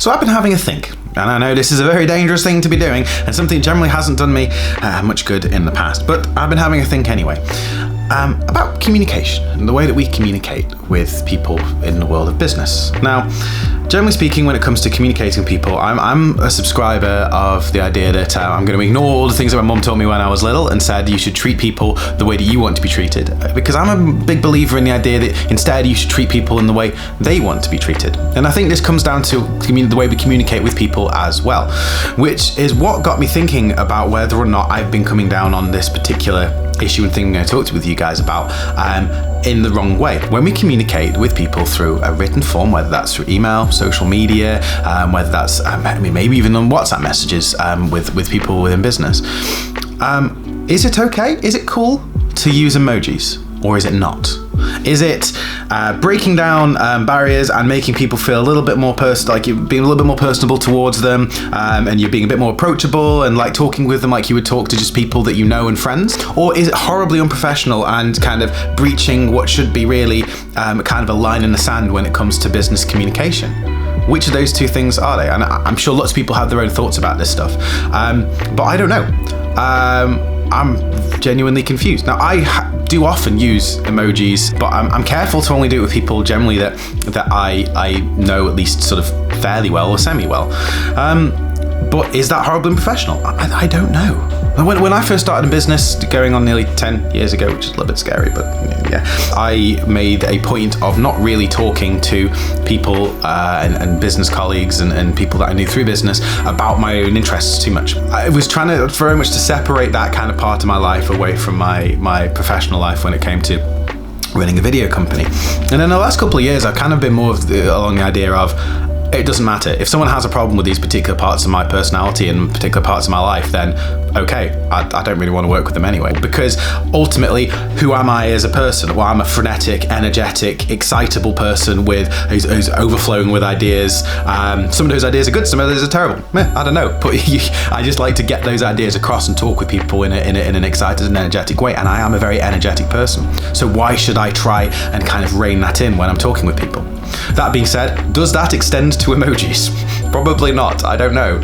So I've been having a think, and I know this is a very dangerous thing to be doing, and something generally hasn't done me much good in the past, but I've been having a think anyway. About communication and the way that we communicate with people in the world of business. Now, generally speaking, when it comes to communicating with people, I'm a subscriber of the idea that I'm going to ignore all the things that my mum told me when I was little and said you should treat people the way that you want to be treated, because I'm a big believer in the idea that instead you should treat people in the way they want to be treated. And I think this comes down to the way we communicate with people as well, which is what got me thinking about whether or not I've been coming down on this particular issue and thing I'm going to talk with you guys about in the wrong way. When we communicate with people through a written form, whether that's through email, social media, whether that's maybe even on WhatsApp messages with people within business, is it okay? Is it cool to use emojis, or is it not? Is it breaking down barriers and making people feel a little bit more like you're being a little bit more personable towards them, and you're being a bit more approachable and like talking with them like you would talk to just people that you know and friends? Or is it horribly unprofessional and kind of breaching what should be really kind of a line in the sand when it comes to business communication? Which of those two things are they? And I'm sure lots of people have their own thoughts about this stuff, but I don't know. I'm genuinely confused. Now, I do often use emojis, but I'm careful to only do it with people generally that I know at least sort of fairly well or semi-well. But is that horribly unprofessional? I don't know. When I first started in business, going on nearly 10 years ago, which is a little bit scary, but yeah, I made a point of not really talking to people and business colleagues and people that I knew through business about my own interests too much. I was trying to very much to separate that kind of part of my life away from my professional life when it came to running a video company. And in the last couple of years, I've kind of been more along the idea of, it doesn't matter. If someone has a problem with these particular parts of my personality and particular parts of my life, then okay, I don't really want to work with them anyway. Because ultimately, who am I as a person? Well, I'm a frenetic, energetic, excitable person who's overflowing with ideas. Some of those ideas are good, some of those are terrible. I don't know. But I just like to get those ideas across and talk with people in an excited and energetic way. And I am a very energetic person. So why should I try and kind of rein that in when I'm talking with people? That being said, does that extend to emojis? Probably not. I don't know.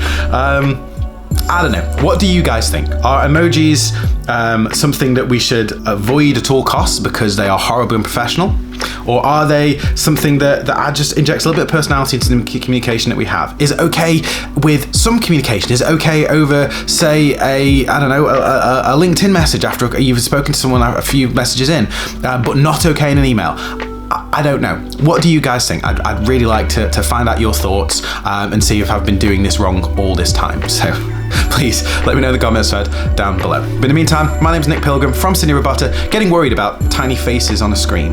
I don't know. What do you guys think? Are emojis something that we should avoid at all costs because they are horribly unprofessional? Or are they something that just injects a little bit of personality into the communication that we have? Is it okay with some communication? Is it okay over, say, a LinkedIn message after you've spoken to someone a few messages in, but not okay in an email? I don't know. What do you guys think? I'd really like to find out your thoughts and see if I've been doing this wrong all this time. So please let me know in the comments down below. But in the meantime, my name's Nick Pilgrim from Cinerobota, getting worried about tiny faces on a screen.